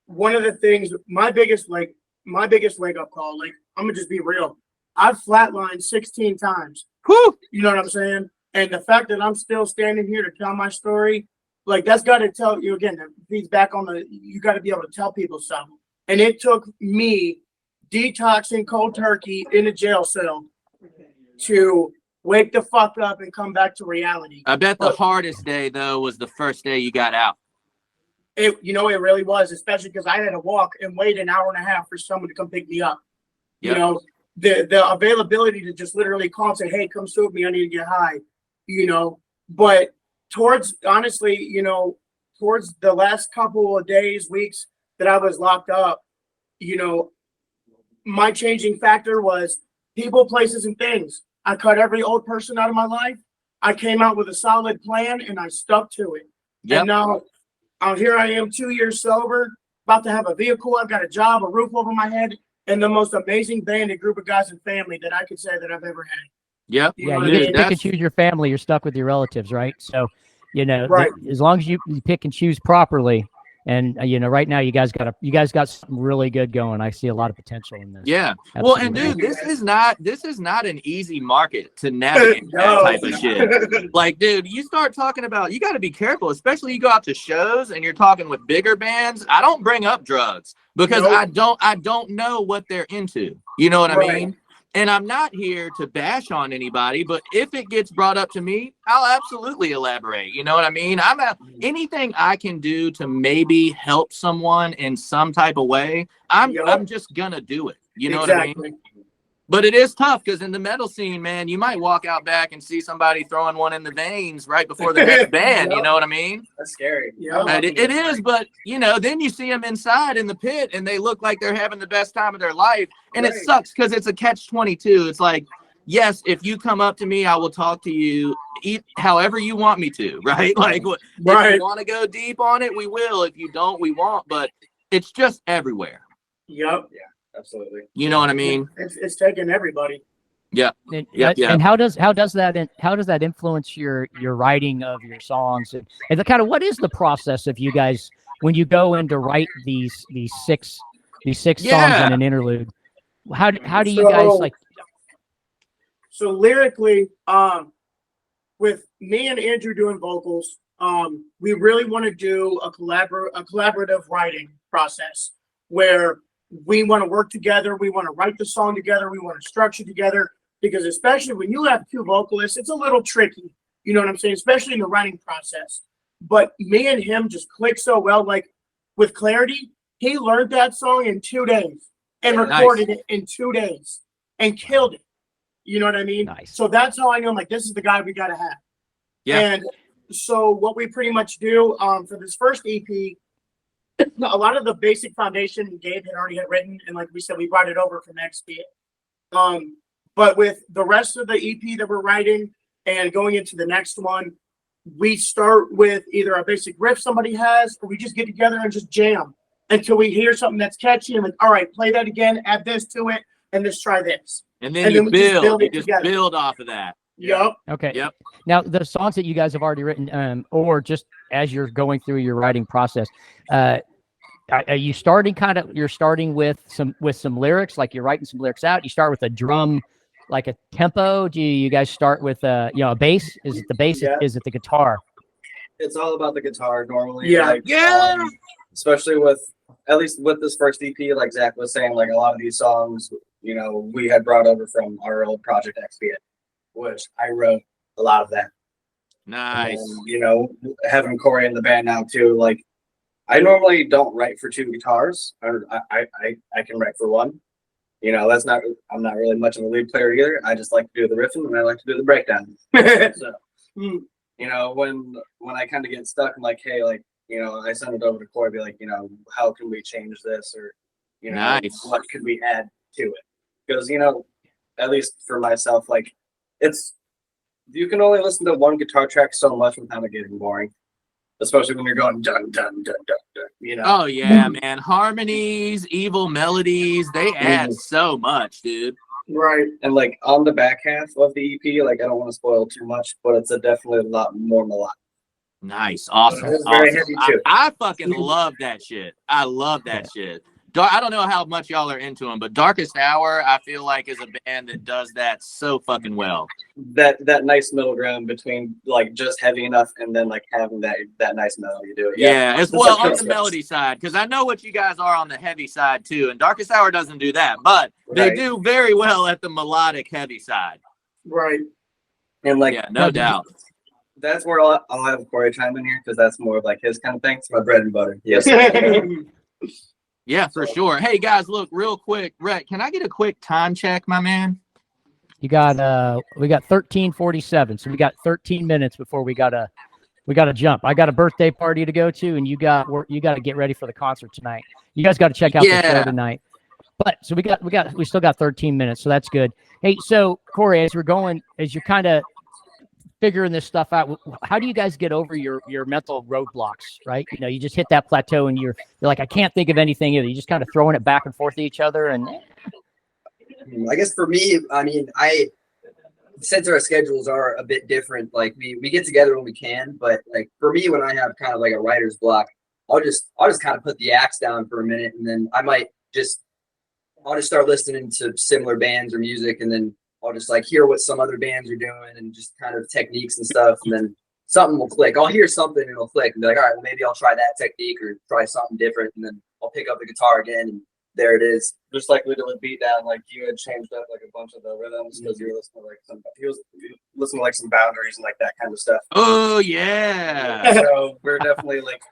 one of the things, my biggest wake up call, like, I'm gonna just be real. I've flatlined 16 times. Whew. You know what I'm saying? And the fact that I'm still standing here to tell my story, like, that's got to tell you again. Feeds back on you got to be able to tell people something. And it took me detoxing cold turkey in a jail cell to wake the fuck up and come back to reality. I bet the hardest day though was the first day you got out. It really was, especially because I had to walk and wait an hour and a half for someone to come pick me up. Yep. You know, the availability to just literally call and say, "Hey, come swoop me. I need to get high." You know, but towards the last couple of days, weeks that I was locked up, you know, my changing factor was people, places, and things. I cut every old person out of my life. I came out with a solid plan and I stuck to it. Yep. And now here I am 2 years sober, about to have a vehicle. I've got a job, a roof over my head, and the most amazing band and group of guys and family that I could say that I've ever had. Yep. Yeah, you get to pick and choose your family. You're stuck with your relatives, right? So, you know, as long as you pick and choose properly, and you know, right now you guys got something really good going. I see a lot of potential in this. Yeah. Absolutely. Well, and dude, this is not an easy market to navigate that type of shit. Like, dude, you start talking about, you got to be careful, especially you go out to shows and you're talking with bigger bands. I don't bring up drugs because I don't know what they're into. You know what I mean? And I'm not here to bash on anybody, but if it gets brought up to me, I'll absolutely elaborate. You know what I mean? Anything I can do to maybe help someone in some type of way, I'm just gonna do it. You know what I mean? But it is tough because in the metal scene, man, you might walk out back and see somebody throwing one in the veins right before the next band. You know what I mean? That's scary. It is, but you know, then you see them inside in the pit and they look like they're having the best time of their life. And it sucks because it's a catch-22. It's like, yes, if you come up to me, I will talk to you however you want me to, right? Like, if you want to go deep on it, we will. If you don't, we won't. But it's just everywhere. Yep. Yeah. Absolutely. You know what I mean? It's taking everybody. Yeah. And how does that influence your writing of your songs? And kind of what is the process of you guys when you go in to write these six songs in an interlude? How do you guys like? So lyrically, with me and Andrew doing vocals, we really want to do a collaborative writing process where we want to work together. We want to write the song together. We want to structure together because especially when you have two vocalists, it's a little tricky. You know what I'm saying? Especially in the writing process. But me and him just click so well. Like with Clarity, he learned that song in 2 days and recorded it in 2 days and killed it. You know what I mean? Nice. So that's how I know, I'm like, this is the guy we got to have. Yeah. And so what we pretty much do for this first EP, a lot of the basic foundation Gabe had already written, and like we said, we brought it over from XP. But with the rest of the EP that we're writing and going into the next one, we start with either a basic riff somebody has, or we just get together and just jam until we hear something that's catchy and like, all right, play that again, add this to it, and let's try this. And then you build off of that. Yep. Okay. Yep. Now the songs that you guys have already written, or just as you're going through your writing process, are you starting you're starting with some lyrics, like you're writing some lyrics out? You start with a drum, like a tempo. Do you guys start with a bass? Is it the bass? Yeah. Is it the guitar? It's all about the guitar normally. Yeah. Especially at least with this first EP, like Zach was saying, like a lot of these songs, you know, we had brought over from our old project XP, which I wrote a lot of that. Nice. And, you know, having Corey in the band now too, like I normally don't write for 2 guitars. I can write for one. You know, I'm not really much of a lead player either. I just like to do the riffing and I like to do the breakdown. So, you know, when I kind of get stuck, I'm like, hey, like, you know, I send it over to Corey, be like, you know, how can we change this, or, you know, what could we add to it? Because, you know, at least for myself, like you can only listen to one guitar track so much without it getting boring. Especially when you're going dun dun dun dun dun, you know. Oh yeah, man. Harmonies, evil melodies, they add so much, dude. Right. And like on the back half of the EP, like I don't want to spoil too much, but it's definitely a lot more melodic. Nice, awesome. It's very heavy too. I fucking love that shit. I love that shit. I don't know how much y'all are into them, but Darkest Hour, I feel like, is a band that does that so fucking well. That nice middle ground between like just heavy enough and then like having that nice melody to it. Yeah, as well on the melody side, because I know what you guys are on the heavy side too, and Darkest Hour doesn't do that, but they do very well at the melodic heavy side. Right. And like, yeah, no doubt. That's where I'll have Corey chime in here because that's more of like his kind of thing. It's my bread and butter. Yes. Yeah, for sure. Hey guys, look real quick. Rhett, can I get a quick time check, my man? You got we got 13:47, so we got 13 minutes before we gotta jump. I got a birthday party to go to, and you got to get ready for the concert tonight. You guys got to check out the show tonight. But so we still got 13 minutes, so that's good. Hey, so Corey, as you're kind of figuring this stuff out, how do you guys get over your mental roadblocks, right? You know, you just hit that plateau and you're like, I can't think of anything either. You just kind of throwing it back and forth to each other. And I guess for me, I mean, since our schedules are a bit different, like we get together when we can, but like for me, when I have kind of like a writer's block, I'll just kind of put the axe down for a minute, and then I'll just start listening to similar bands or music, and then I'll just like hear what some other bands are doing and just kind of techniques and stuff. And then something will click. I'll hear something and it'll click and be like, all right, well, maybe I'll try that technique or try something different. And then I'll pick up the guitar again and there it is. Just like we did with Beatdown, like you had changed up like a bunch of the rhythms because you were listening to like listening to like some boundaries and like that kind of stuff. Oh yeah. So we're definitely like,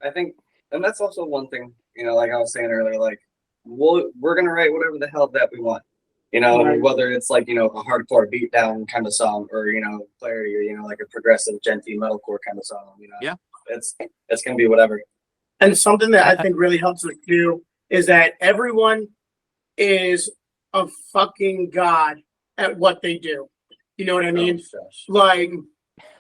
I think, and that's also one thing, you know, like I was saying earlier, like we're gonna write whatever the hell that we want. You know, whether it's like, you know, a hardcore beatdown kind of song or, you know, Clarity or, you know, like a progressive genty metalcore kind of song, you know. Yeah. It's going to be whatever. And something that I think really helps us do is that everyone is a fucking god at what they do. You know what I mean? Like,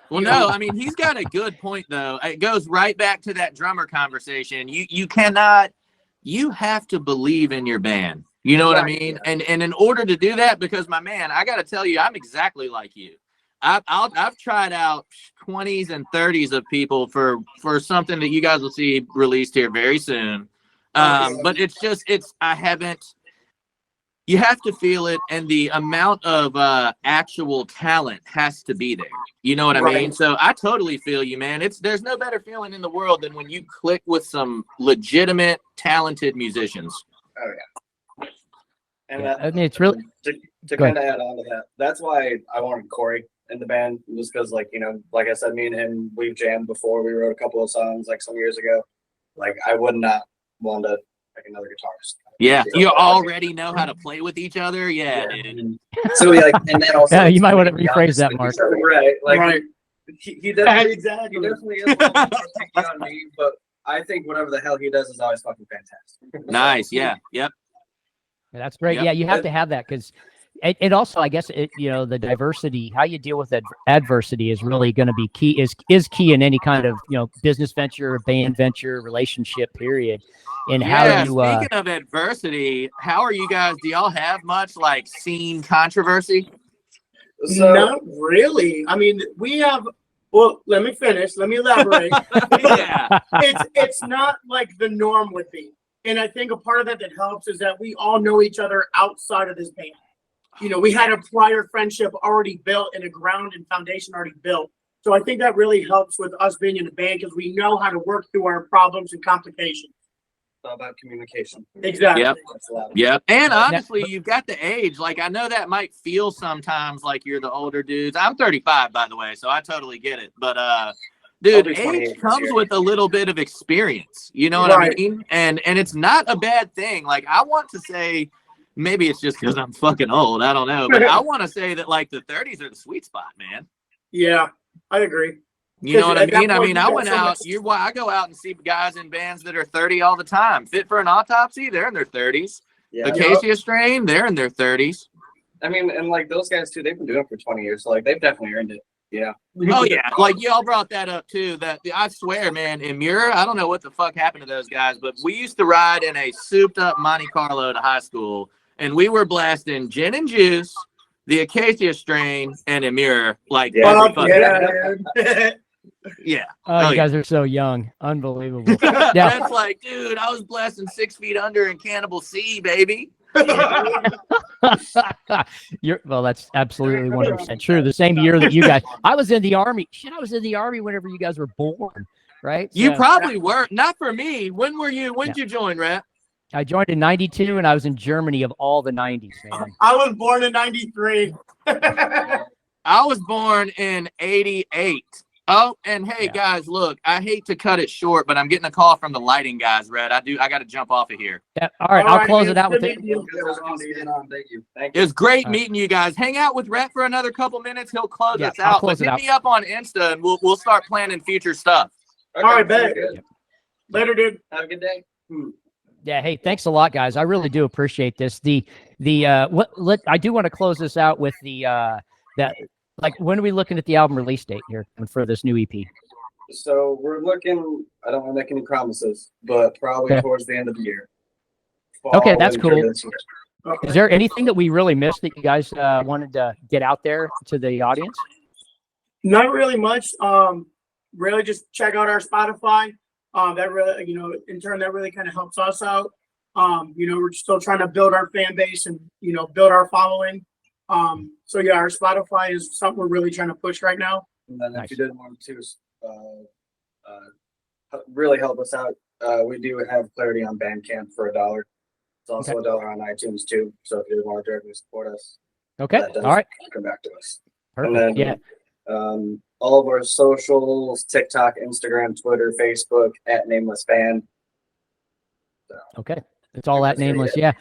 well, no, I mean, he's got a good point though. It goes right back to that drummer conversation. You have to believe in your band. You know what I mean? And in order to do that, because my man, I got to tell you, I'm exactly like you. I've tried out 20s and 30s of people for something that you guys will see released here very soon. But you have to feel it, and the amount of actual talent has to be there. You know what I mean? So I totally feel you, man. There's no better feeling in the world than when you click with some legitimate, talented musicians. Oh yeah. And I mean, it's really to kind of add on to that. That's why I wanted Corey in the band, just because, like, you know, like I said, me and him, we've jammed before. We wrote a couple of songs like some years ago. Like, I would not want to like another guitarist. Yeah, you already know how to play with each other. Yeah, dude. So and then also, yeah, you might want to rephrase that, Mark. Right, like he definitely, exactly. He definitely is a little more picky on me, but I think whatever the hell he does is always fucking fantastic. Nice, yeah, yep. That's great. Yep. Yeah, you have to have that because it also, I guess, you know, the diversity, how you deal with adversity is really going to be key. Is key in any kind of, you know, business venture, band venture, relationship period. And how you speaking of adversity, how are you guys? Do y'all have much like scene controversy? So, not really. I mean, we have. Well, let me finish. Let me elaborate. Yeah, it's not like the norm would be. And I think a part of that helps is that we all know each other outside of this band. You know, we had a prior friendship already built and a ground and foundation already built. So I think that really helps with us being in the band because we know how to work through our problems and complications. It's all about communication. Exactly. Yep. And honestly, you've got the age. Like, I know that might feel sometimes like you're the older dudes. I'm 35, by the way, so I totally get it. But dude, age comes with a little bit of experience. You know what I mean? And it's not a bad thing. Like, I want to say, maybe it's just because I'm fucking old. I don't know. But I want to say that, like, the 30s are the sweet spot, man. Yeah, I agree. You know what I mean? I mean, I went out. I go out and see guys in bands that are 30 all the time. Fit for an Autopsy, they're in their 30s. Yeah. Acacia Strain, they're in their 30s. I mean, and like those guys too, they've been doing it for 20 years, so like they've definitely earned it. Yeah. Oh yeah, like y'all brought that up too. That I swear, man, in Muir, I don't know what the fuck happened to those guys, but we used to ride in a souped-up Monte Carlo to high school, and we were blasting gin and juice, the Acacia strain, and a Muir like every fucking yeah. Oh, you guys are so young. Unbelievable. Yeah. That's like, dude, I was blasting 6 feet under in Cannibal Sea, baby. Well, that's absolutely 100% true. The same year that you guys, I was in the Army. Shit, I was in the Army whenever you guys were born, right? You So, probably were. Not for me. When were you? When did you join, Rat? I joined in 92 and I was in Germany of all the 90s, man. I was born in 93. I was born in 88. Oh, and hey, guys, look, I hate to cut it short, but I'm getting a call from the lighting guys, Red. I got to jump off of here. Yeah, all right, I'll close it out with it. Thank you. It was great meeting you guys. Hang out with Red for another couple minutes. He'll close us out. But hit me up on Insta, and we'll start planning future stuff. Okay, all right, bet. Later, dude. Have a good day. Yeah, hey, thanks a lot, guys. I really do appreciate this. I do want to close this out with like, when are we looking at the album release date here for this new EP? So we're looking, I don't want to make any promises, but probably towards the end of the year. Okay, that's cool. Is there anything that we really missed that you guys wanted to get out there to the audience? Not really much. Really just check out our Spotify. That really, in turn, that really kind of helps us out. We're still trying to build our fan base and, build our following. So yeah, our Spotify is something we're really trying to push right now. And then if you did want to really help us out, we do have Clarity on Bandcamp for $1. It's also $1 on iTunes too. So if you want to directly support us, all right, come back to us. Perfect. And then all of our socials: TikTok, Instagram, Twitter, Facebook @NamelessBand. So, okay, it's all at Nameless. Yeah.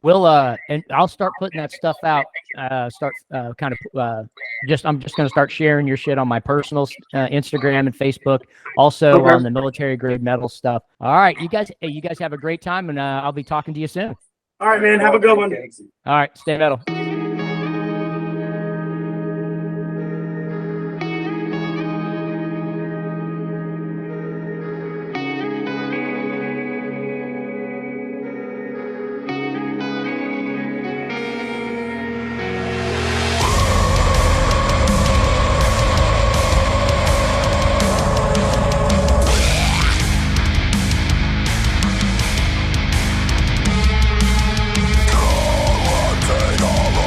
We'll and I'll start putting that stuff out. I'm just going to start sharing your shit on my personal Instagram and Facebook. Also on the military grade metal stuff. All right, you guys have a great time, and I'll be talking to you soon. All right, man. Have a good one. All right, stay metal. All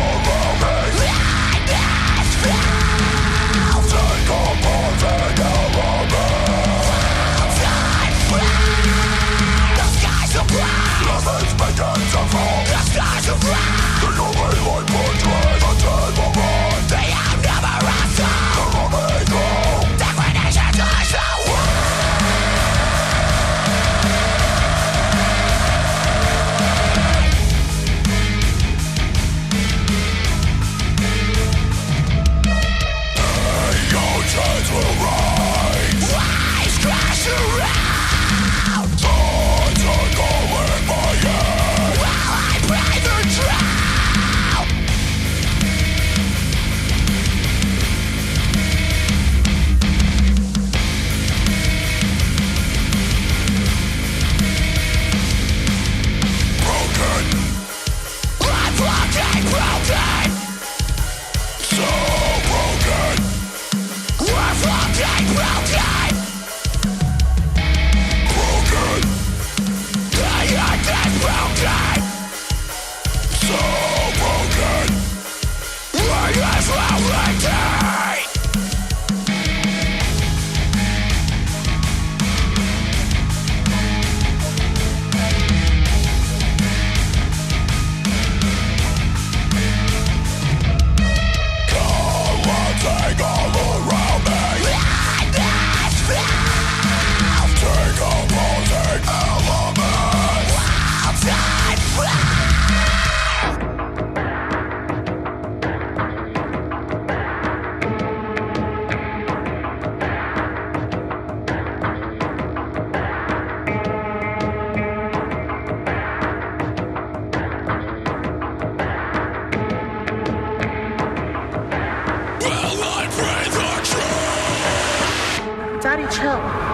hell.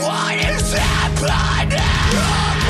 What is happening?